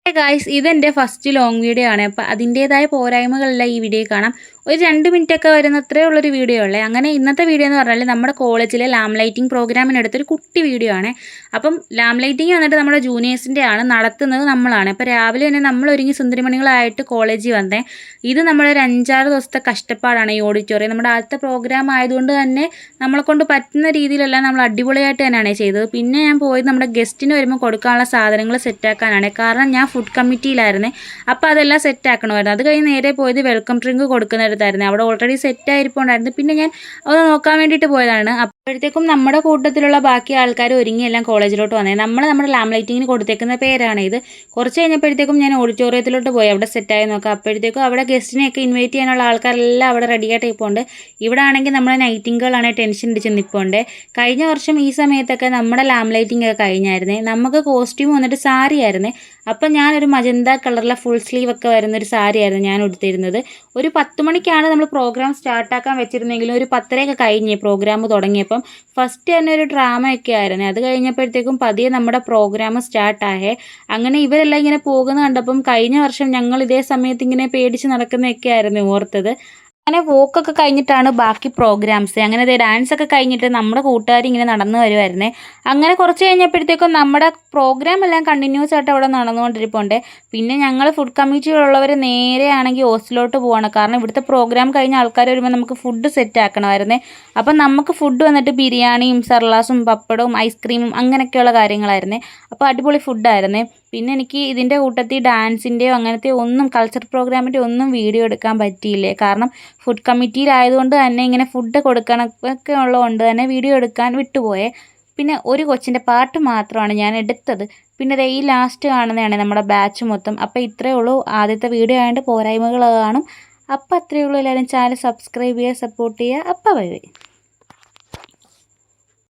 Guys ഇതെൻ്റെ first long video ആണ്. അപ്പോൾ അതിൻ്റേതായ പോരായ്മകളെല്ലാം ഈ വീഡിയോ കാണാം. ഒരു 2 മിനിറ്റൊക്കെ വരുന്ന അത്രേ ഉള്ളൊരു വീഡിയോ ഉള്ളേ. അങ്ങനെ ഇന്നത്തെ വീഡിയോ എന്ന് പറഞ്ഞാൽ നമ്മുടെ കോളേജിലെ ലാം ലൈറ്റിംഗ് പ്രോഗ്രാമിനെടുത്തൊരു കുട്ടി വീഡിയോ ആണ്. അപ്പം ലാം ലൈറ്റിംഗ് വന്നിട്ട് നമ്മുടെ ജൂനിയേഴ്സിൻ്റെ ആണ്, നടത്തുന്നത് നമ്മളാണ്. അപ്പോൾ രാവിലെ തന്നെ നമ്മൾ ഒരുങ്ങി സുന്ദരിമണികളായിട്ട് കോളേജിൽ വന്നേ. ഇത് നമ്മളൊരു 5-6 ദിവസത്തെ കഷ്ടപ്പാടാണ് ഈ ഓഡിറ്റോറിയം. നമ്മുടെ ആദ്യത്തെ പ്രോഗ്രാം ആയതുകൊണ്ട് തന്നെ നമ്മളെ കൊണ്ട് പറ്റുന്ന രീതിയിലെല്ലാം നമ്മൾ അടിപൊളിയായിട്ട് തന്നെയാണ് ചെയ്തത്. പിന്നെ ഞാൻ പോയത് നമ്മുടെ ഗസ്റ്റിന് വരുമ്പോൾ കൊടുക്കാനുള്ള സാധനങ്ങൾ സെറ്റാക്കാനാണ്. കാരണം ഞാൻ ഫുഡ് കമ്മിറ്റിയിലായിരുന്നേ. അപ്പോൾ അതെല്ലാം സെറ്റാക്കണമായിരുന്നു. അത് കഴിഞ്ഞ് നേരെ പോയത് വെൽക്കം ഡ്രിങ്ക് കൊടുക്കുന്നിടത്തായിരുന്നു. അവിടെ ഓൾറെഡി സെറ്റായിരിപ്പുണ്ടായിരുന്നു. പിന്നെ ഞാൻ അത് നോക്കാൻ വേണ്ടിയിട്ട് പോയതാണ്. അപ്പോഴത്തേക്കും നമ്മുടെ കൂട്ടത്തിലുള്ള ബാക്കി ആൾക്കാർ ഒരുങ്ങി എല്ലാം കോളേജിലോട്ട് വന്നേ. നമ്മുടെ ലാം ലൈറ്റിങ്ങിന് കൊടുത്തേക്കുന്ന പേരാണ് ഇത്. കുറച്ച് കഴിഞ്ഞപ്പോഴത്തേക്കും ഞാൻ ഓഡിറ്റോറിയത്തിലോട്ട് പോയി അവിടെ സെറ്റായി നോക്കാം. അപ്പോഴത്തേക്കും അവിടെ ഗസ്റ്റിനെയൊക്കെ ഇൻവൈറ്റ് ചെയ്യാനുള്ള ആൾക്കാരെല്ലാം അവിടെ റെഡിയായിട്ട് നിൽപ്പുണ്ട്. ഇവിടെ ആണെങ്കിൽ നമ്മുടെ നൈറ്റിംഗുകളാണെങ്കിൽ ടെൻഷൻ അടിച്ച് നിൽപ്പുണ്ട്. കഴിഞ്ഞ വർഷം ഈ സമയത്തൊക്കെ നമ്മുടെ ലാം ലൈറ്റിംഗ് ഒക്കെ കഴിഞ്ഞായിരുന്നേ. നമുക്ക് കോസ്റ്റ്യൂം വന്നിട്ട് സാരി ആയിരുന്നേ. അപ്പം ഞാനൊരു മജന്ത കളറിലെ ഫുൾ സ്ലീവ് ഒക്കെ വരുന്നൊരു സാരിയായിരുന്നു ഞാൻ ഉടുത്തിരുന്നത്. ഒരു 10 മണിക്കാണ് നമ്മൾ പ്രോഗ്രാം സ്റ്റാർട്ടാക്കാൻ വെച്ചിരുന്നെങ്കിലും ഒരു 10:30 കഴിഞ്ഞ് പ്രോഗ്രാം തുടങ്ങിയപ്പം ഫസ്റ്റ് തന്നെ ഒരു ഡ്രാമയൊക്കെ ആയിരുന്നു. അത് കഴിഞ്ഞപ്പോഴത്തേക്കും പതിയെ നമ്മുടെ പ്രോഗ്രാം സ്റ്റാർട്ടായേ. അങ്ങനെ ഇവരെല്ലാം ഇങ്ങനെ പോകുന്ന കണ്ടപ്പം കഴിഞ്ഞ വർഷം ഞങ്ങൾ ഇതേ സമയത്ത് ഇങ്ങനെ പേടിച്ച് നടക്കുന്നതൊക്കെ ആയിരുന്നു ഓർത്തത്. അങ്ങനെ വോക്കൊക്കെ കഴിഞ്ഞിട്ടാണ് ബാക്കി പ്രോഗ്രാംസ്. അങ്ങനെ ഡാൻസൊക്കെ കഴിഞ്ഞിട്ട് നമ്മുടെ കൂട്ടുകാർ ഇങ്ങനെ നടന്നു വരുമായിരുന്നേ. അങ്ങനെ കുറച്ച് കഴിഞ്ഞപ്പോഴത്തേക്കും നമ്മുടെ പ്രോഗ്രാം എല്ലാം കണ്ടിന്യൂസ് ആയിട്ട് അവിടെ നടന്നുകൊണ്ടിരിപ്പുണ്ട്. പിന്നെ ഞങ്ങൾ ഫുഡ് കമ്മിറ്റിയിലുള്ളവർ നേരെ ആണെങ്കിൽ ഹോസ്റ്റലിലോട്ട് പോവാണ്. കാരണം ഇവിടുത്തെ പ്രോഗ്രാം കഴിഞ്ഞ ആൾക്കാർ വരുമ്പോൾ നമുക്ക് ഫുഡ് സെറ്റ് ആക്കണമായിരുന്നേ. അപ്പം നമുക്ക് ഫുഡ് വന്നിട്ട് ബിരിയാണിയും സർലാസും പപ്പടവും ഐസ്ക്രീമും അങ്ങനെയൊക്കെയുള്ള കാര്യങ്ങളായിരുന്നേ. അപ്പോൾ അടിപൊളി ഫുഡായിരുന്നേ. പിന്നെ എനിക്ക് ഇതിൻ്റെ കൂട്ടത്തിൽ ഡാൻസിൻ്റെയോ അങ്ങനത്തെ ഒന്നും കൾച്ചർ പ്രോഗ്രാമിൻ്റെ ഒന്നും വീഡിയോ എടുക്കാൻ പറ്റിയില്ലേ. കാരണം ഫുഡ് കമ്മിറ്റിയിലായതുകൊണ്ട് തന്നെ ഇങ്ങനെ ഫുഡ് കൊടുക്കണമൊക്കെ ഉള്ളതുകൊണ്ട് തന്നെ വീഡിയോ എടുക്കാൻ വിട്ടുപോയേ. പിന്നെ ഒരു കൊച്ചിൻ്റെ പാട്ട് മാത്രമാണ് ഞാൻ എടുത്തത്. പിന്നെ ഈ ലാസ്റ്റ് കാണുന്നതാണ് നമ്മുടെ ബാച്ച് മൊത്തം. അപ്പോൾ ഇത്രയേ ഉള്ളൂ. ആദ്യത്തെ വീഡിയോ ആയതുകൊണ്ട് പോരായ്മകൾ കാണും. അപ്പോൾ അത്രയേ ഉള്ളൂ. എല്ലാവരും ചാനൽ സബ്സ്ക്രൈബ് ചെയ്യുക, സപ്പോർട്ട് ചെയ്യുക. അപ്പോൾ ബൈ ബൈ.